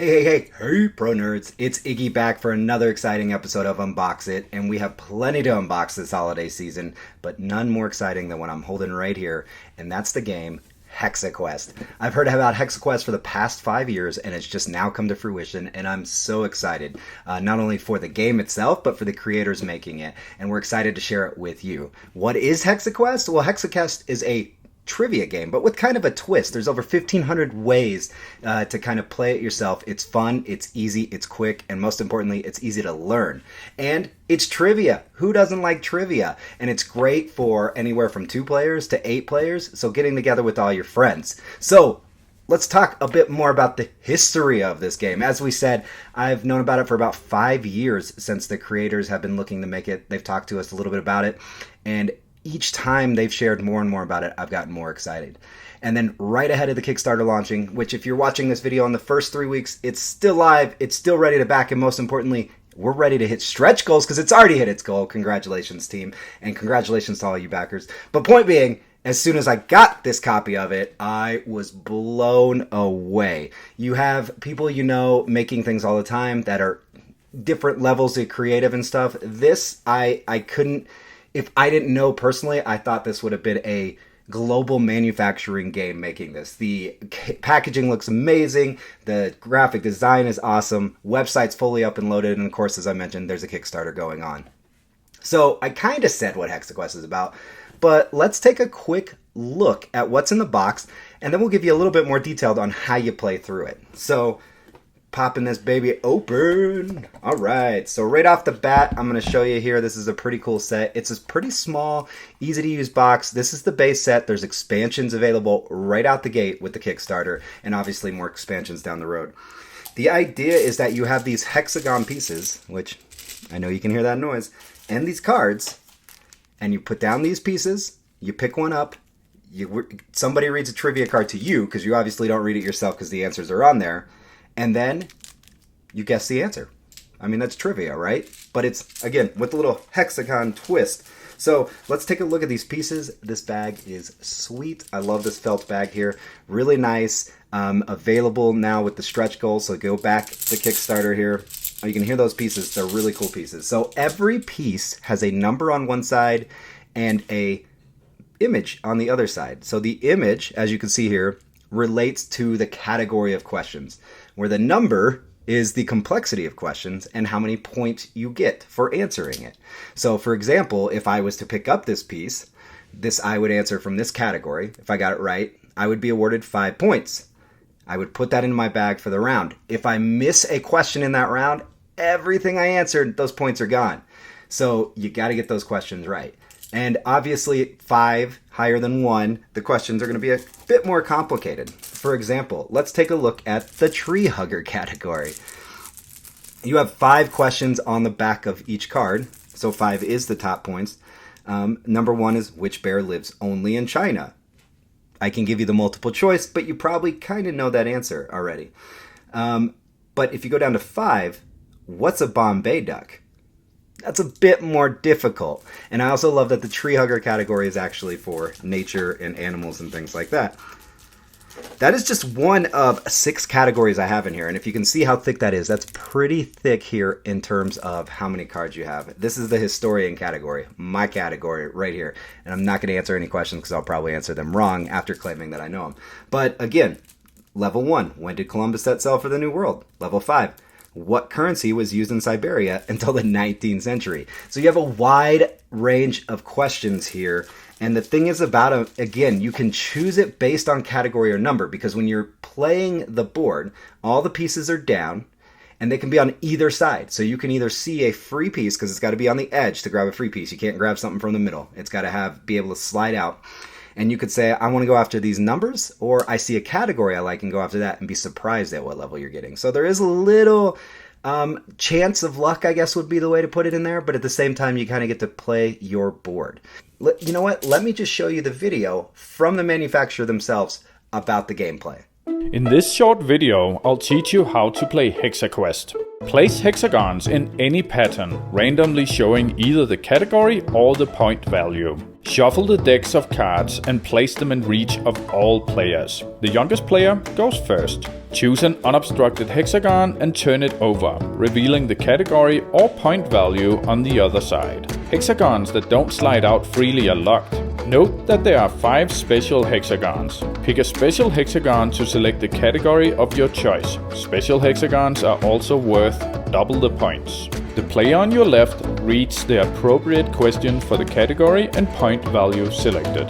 Hey, pro nerds. It's Iggy back for another exciting episode of Unbox It, and we have plenty to unbox this holiday season, but none more exciting than what I'm holding right here, and that's the game Hexaquest. I've heard about Hexaquest for the past 5 years, and it's just now come to fruition, and I'm so excited, not only for the game itself, but for the creators making it, and we're excited to share it with you. What is Hexaquest? Well, Hexaquest is a trivia game, but with kind of a twist. There's over 1,500 ways to kind of play it yourself. It's fun, it's easy, it's quick, and most importantly, it's easy to learn. And it's trivia. Who doesn't like trivia? And it's great for anywhere from 2 players to 8 players, so getting together with all your friends. So let's talk a bit more about the history of this game. As we said, I've known about it for about 5 years since the creators have been looking to make it. They've talked to us a little bit about it, and each time they've shared more and more about it, I've gotten more excited. And then right ahead of the Kickstarter launching, which if you're watching this video in the first 3 weeks, it's still live, it's still ready to back, and most importantly, we're ready to hit stretch goals because it's already hit its goal. Congratulations, team, and congratulations to all you backers. But point being, as soon as I got this copy of it, I was blown away. You have people you know making things all the time that are different levels of creative and stuff. This, I couldn't... If I didn't know personally, I thought this would have been a global manufacturing game making this. The packaging looks amazing. The graphic design is awesome. Website's fully up and loaded. And of course, as I mentioned, there's a Kickstarter going on. So I kind of said what Hexaquest is about, but let's take a quick look at what's in the box, and then we'll give you a little bit more detailed on how you play through it. So popping this baby open. All right, so right off the bat, I'm going to show you here. This is a pretty cool set. It's a pretty small, easy to use box. This is the base set. There's expansions available right out the gate with the Kickstarter, and obviously more expansions down the road. The idea is that you have these hexagon pieces, which I know you can hear that noise, and these cards, and you put down these pieces, you pick one up, somebody reads a trivia card to you, because you obviously don't read it yourself because the answers are on there, and then you guess the answer. I mean, that's trivia, right? But it's, again, with a little hexagon twist. So let's take a look at these pieces. This bag is sweet. I love this felt bag here. Really nice. Available now with the stretch goals. So go back to Kickstarter here. You can hear those pieces. They're really cool pieces. So every piece has a number on one side and a image on the other side. So the image, as you can see here, relates to the category of questions, where the number is the complexity of questions and how many points you get for answering it. So for example, if I was to pick up this piece, I would answer from this category. If I got it right, I would be awarded 5 points. I would put that in my bag for the round. If I miss a question in that round, everything I answered, those points are gone. So you got to get those questions right. And obviously 5 higher than 1, the questions are going to be a bit more complicated. For example, let's take a look at the tree hugger category. You have 5 questions on the back of each card. So 5 is the top points. Number 1 is, which bear lives only in China? I can give you the multiple choice, but you probably kind of know that answer already. But if you go down to 5, what's a Bombay duck? That's a bit more difficult. And I also love that the tree hugger category is actually for nature and animals and things like that. That is just one of 6 categories I have in here. And if you can see how thick that is, that's pretty thick here in terms of how many cards you have. This is the historian category, my category right here. And I'm not going to answer any questions because I'll probably answer them wrong after claiming that I know them. But again, level 1, when did Columbus set sail for the New World? Level 5. What currency was used in Siberia until the 19th century? So you have a wide range of questions here. And the thing is about again, you can choose it based on category or number, because when you're playing the board, all the pieces are down and they can be on either side. So you can either see a free piece, because it's got to be on the edge to grab a free piece. You can't grab something from the middle. It's got to be able to slide out. And you could say, I want to go after these numbers, or I see a category I like and go after that and be surprised at what level you're getting. So there is a little chance of luck, I guess would be the way to put it in there. But at the same time, you kind of get to play your board. You know what? Let me just show you the video from the manufacturer themselves about the gameplay. In this short video, I'll teach you how to play Hexaquest. Place hexagons in any pattern, randomly showing either the category or the point value. Shuffle the decks of cards and place them in reach of all players. The youngest player goes first. Choose an unobstructed hexagon and turn it over, revealing the category or point value on the other side. Hexagons that don't slide out freely are locked. Note that there are 5 special hexagons. Pick a special hexagon to select the category of your choice. Special hexagons are also worth double the points. The player on your left reads the appropriate question for the category and point value selected.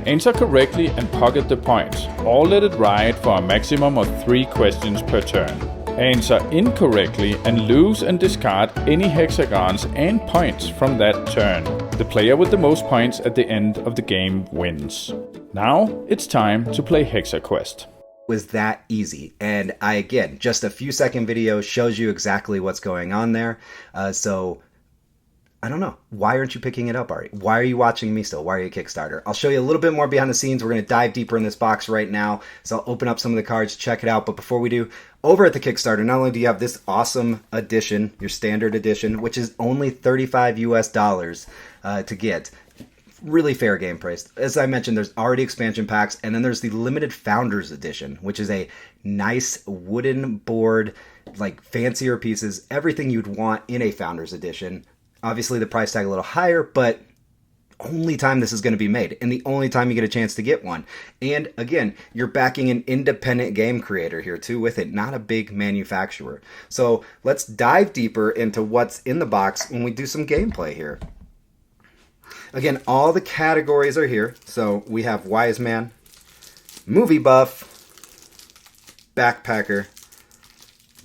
Answer correctly and pocket the points, or let it ride for a maximum of 3 questions per turn. Answer incorrectly and lose and discard any hexagons and points from that turn. The player with the most points at the end of the game wins. Now it's time to play Hexaquest. Was that easy. And again, just a few second video shows you exactly what's going on there. So I don't know. Why aren't you picking it up, Ari? Why are you watching me still? Why are you a Kickstarter? I'll show you a little bit more behind the scenes. We're going to dive deeper in this box right now. So I'll open up some of the cards, check it out. But before we do, over at the Kickstarter, not only do you have this awesome edition, your standard edition, which is only $35 US to get. Really fair game price. As I mentioned, there's already expansion packs, and then there's the limited Founders Edition, which is a nice wooden board, like fancier pieces, everything you'd want in a Founders Edition. Obviously, the price tag a little higher, but only time this is going to be made, and the only time you get a chance to get one. And again, you're backing an independent game creator here too with it, not a big manufacturer. So let's dive deeper into what's in the box when we do some gameplay here. Again, all the categories are here. So we have Wise Man, Movie Buff, Backpacker,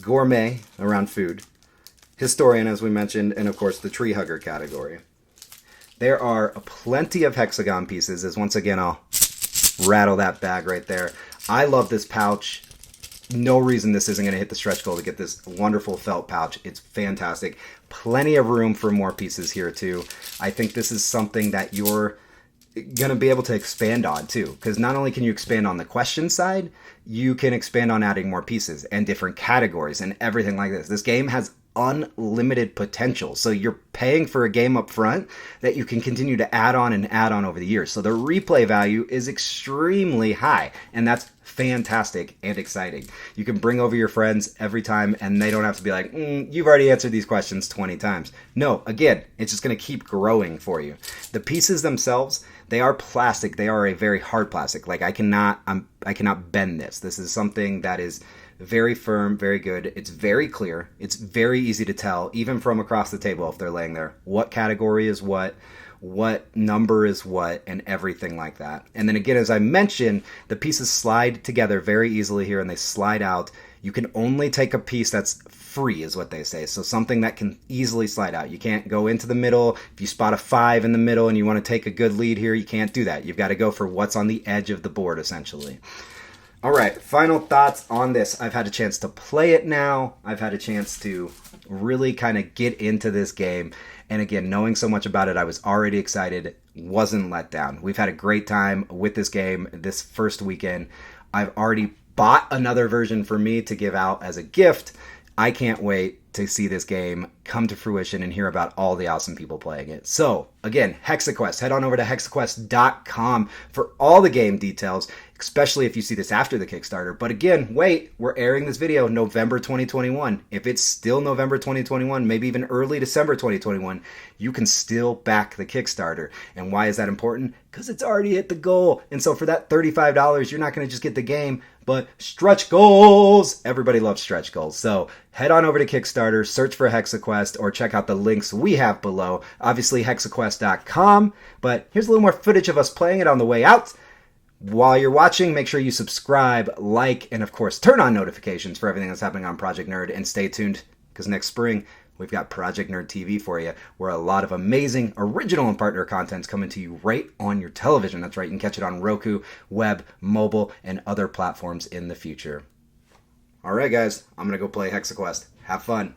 Gourmet around food, Historian, as we mentioned, and of course the Tree Hugger category. There are plenty of hexagon pieces, as once again I'll rattle that bag right there. I love this pouch. No reason this isn't going to hit the stretch goal to get this wonderful felt pouch. It's fantastic. Plenty of room for more pieces here too. I think this is something that you're going to be able to expand on too, because not only can you expand on the question side, you can expand on adding more pieces and different categories and everything like this. This game has unlimited potential. So you're paying for a game up front that you can continue to add on over the years. So the replay value is extremely high, and that's fantastic and exciting. You can bring over your friends every time, and they don't have to be like, you've already answered these questions 20 times. No, again, it's just going to keep growing for you. The pieces themselves, they are plastic. They are a very hard plastic. Like I cannot bend this. This is something that is very firm, very good. It's very clear. It's very easy to tell, even from across the table if they're laying there, what category is what number is what, and everything like that. And then again, as I mentioned, the pieces slide together very easily here, and they slide out. You can only take a piece that's free, is what they say. So something that can easily slide out. You can't go into the middle. If you spot a 5 in the middle and you want to take a good lead here, you can't do that. You've got to go for what's on the edge of the board, essentially. All right, final thoughts on this. I've had a chance to play it now. I've had a chance to really kind of get into this game. And again, knowing so much about it, I was already excited, wasn't let down. We've had a great time with this game this first weekend. I've already bought another version for me to give out as a gift. I can't wait to see this game come to fruition and hear about all the awesome people playing it. So again, Hexaquest, head on over to hexaquest.com for all the game details, especially if you see this after the Kickstarter. But again, wait, we're airing this video November 2021. If it's still November 2021, maybe even early December 2021, you can still back the Kickstarter. And why is that important? Because it's already hit the goal. And so for that $35, you're not going to just get the game, but stretch goals. Everybody loves stretch goals. So head on over to Kickstarter, search for Hexaquest, or check out the links we have below. Obviously, hexaquest.com. But here's a little more footage of us playing it on the way out. While you're watching, make sure you subscribe, like, and of course, turn on notifications for everything that's happening on Project Nerd. And stay tuned, because next spring, we've got Project Nerd TV for you, where a lot of amazing original and partner content's coming to you right on your television. That's right, you can catch it on Roku, web, mobile, and other platforms in the future. All right, guys, I'm going to go play Hexaquest. Have fun.